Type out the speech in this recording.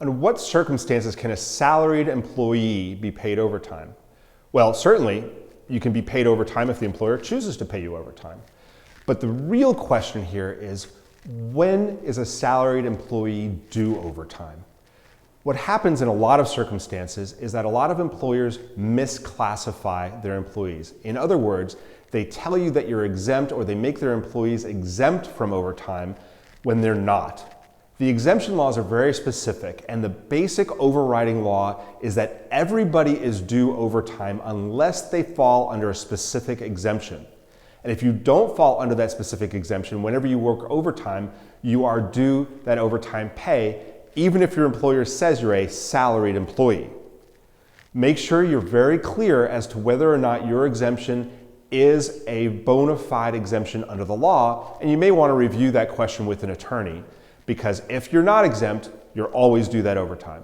under what circumstances can a salaried employee be paid overtime? Well, certainly you can be paid overtime if the employer chooses to pay you overtime. But the real question here is, when is a salaried employee due overtime? What happens in a lot of circumstances is that a lot of employers misclassify their employees. In other words, they tell you that you're exempt, or they make their employees exempt from overtime when they're not. The exemption laws are very specific, and the basic overriding law is that everybody is due overtime unless they fall under a specific exemption. And if you don't fall under that specific exemption, whenever you work overtime, you are due that overtime pay, even if your employer says you're a salaried employee. Make sure you're very clear as to whether or not your exemption is a bona fide exemption under the law, and you may want to review that question with an attorney, because if you're not exempt, you're always due that overtime.